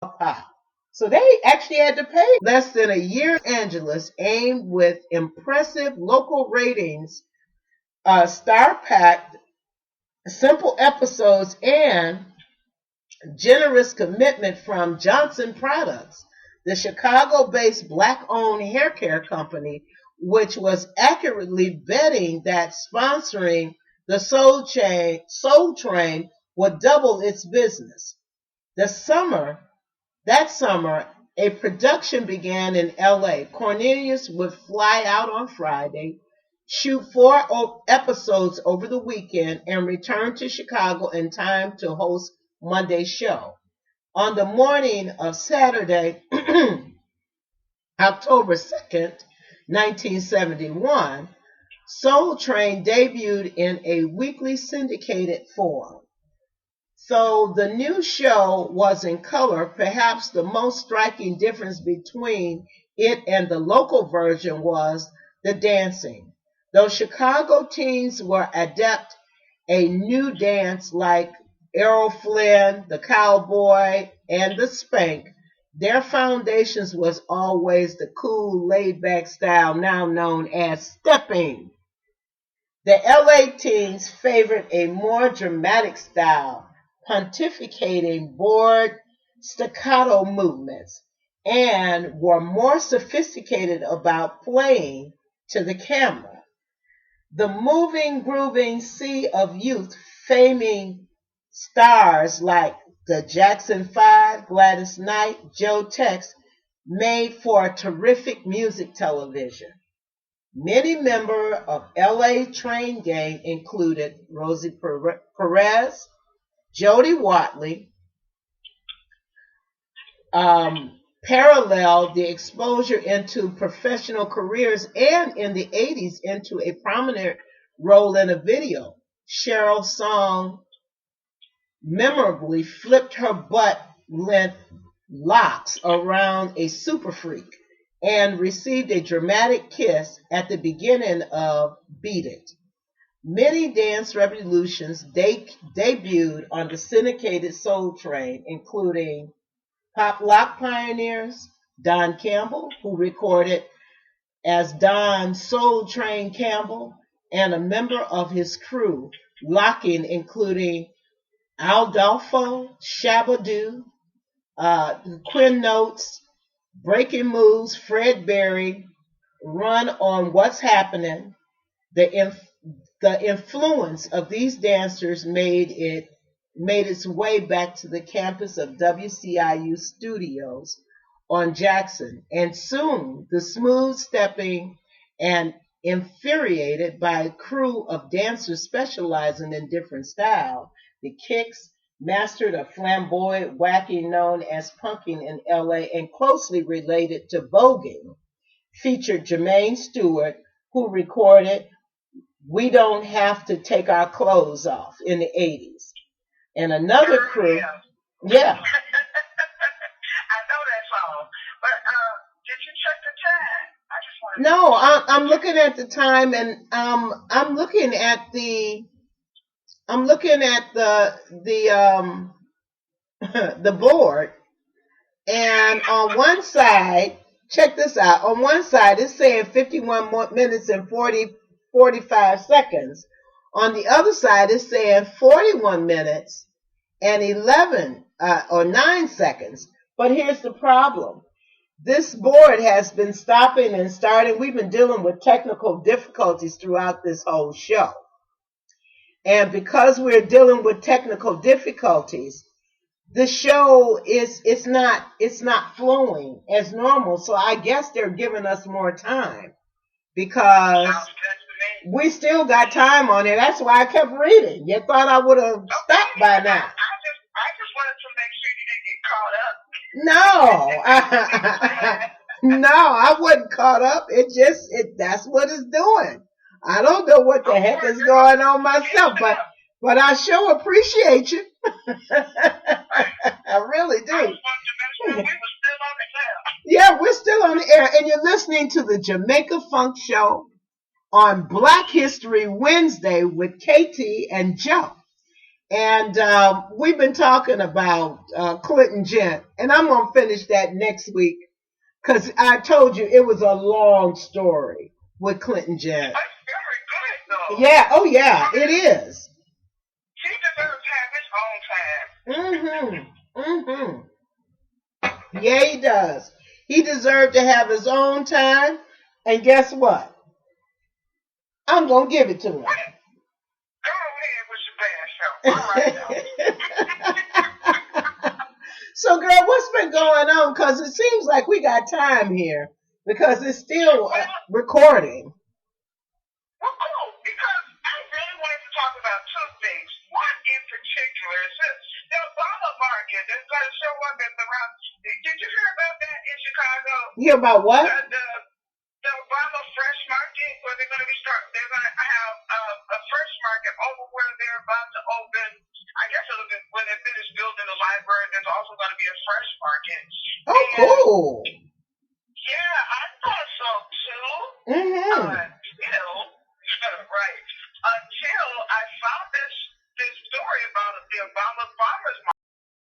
pop. So they actually had to pay less than a year in Los Angeles, aimed with impressive local ratings, star-packed, simple episodes, and generous commitment from Johnson Products, the Chicago-based black-owned hair care company, which was accurately betting that sponsoring the Soul Train would double its business. That summer, a production began in LA. Cornelius would fly out on Friday, shoot 4 episodes over the weekend, and return to Chicago in time to host Monday's show. On the morning of Saturday, October 2nd, 1971, Soul Train debuted in a weekly syndicated form. So the new show was in color. Perhaps the most striking difference between it and the local version was the dancing. Though Chicago teens were adept a new dance like Errol Flynn, the cowboy, and the spank, their foundations was always the cool, laid-back style now known as stepping. The LA teens favored a more dramatic style, pontificating bored staccato movements, and were more sophisticated about playing to the camera. The moving, grooving sea of youth faming stars like the Jackson 5, Gladys Knight, Joe Tex made for terrific music television. Many members of LA Train Gang included Rosie Perez, Jody Watley, paralleled the exposure into professional careers, and in the 80s into a prominent role in a video. Cheryl's song memorably flipped her butt-length locks around a super freak and received a dramatic kiss at the beginning of Beat It. Many dance revolutions debuted on the syndicated Soul Train, including pop lock pioneers Don Campbell, who recorded as Don Soul Train Campbell, and a member of his crew, locking, including Aldolfo, Shabba-Doo, Quinn Notes, Breaking Moves, Fred Berry, Run on What's Happening. The influence of these dancers made its way back to the campus of WCIU studios on Jackson, and soon the smooth stepping and infuriated by a crew of dancers specializing in different styles. The Kicks mastered a flamboyant whacking known as punking in LA, and closely related to voguing, featured Jermaine Stewart, who recorded We Don't Have to Take Our Clothes Off in the 80s. And another crew, yeah. I know that song, but did you check the time? I just wanted No, I'm looking at the time, and I'm looking at the the board, and on one side, check this out. On one side, it's saying 51 minutes and 45 seconds. On the other side, it's saying 41 minutes and 11 or 9 seconds. But here's the problem. This board has been stopping and starting. We've been dealing with technical difficulties throughout this whole show. And because we're dealing with technical difficulties, the show it's not flowing as normal. So I guess they're giving us more time because we still got time on it. That's why I kept reading. You thought I would have stopped by now. I just wanted to make sure you didn't get caught up. No, no, I wasn't caught up. That's what it's doing. I don't know what the heck is going on myself, but I sure appreciate you. I really do. Yeah, we're still on the air, and you're listening to the Jamaica Funk Show on Black History Wednesday with KT and Joe. And we've been talking about Clinton Gent, and I'm going to finish that next week because I told you it was a long story with Clinton Gent. That's very good, though. Yeah, oh yeah, it is. He deserves to have his own time. Yeah, he does. He deserved to have his own time, and guess what? I'm going to give it to him. Go ahead with your bad show. All right, now. So, girl, what's been going on? Because it seems like we got time here because it's still recording. Well, cool, because I really wanted to talk about two things. One in particular is the Obama market that's going to show up at the round. Did you hear about that in Chicago? You hear about what? The Obama Fresh Market, where they're going to they're going to have a fresh market over where they're about to open. I guess it'll be when they finish building the library. There's also going to be a fresh market. Oh, cool. Yeah, I thought so too.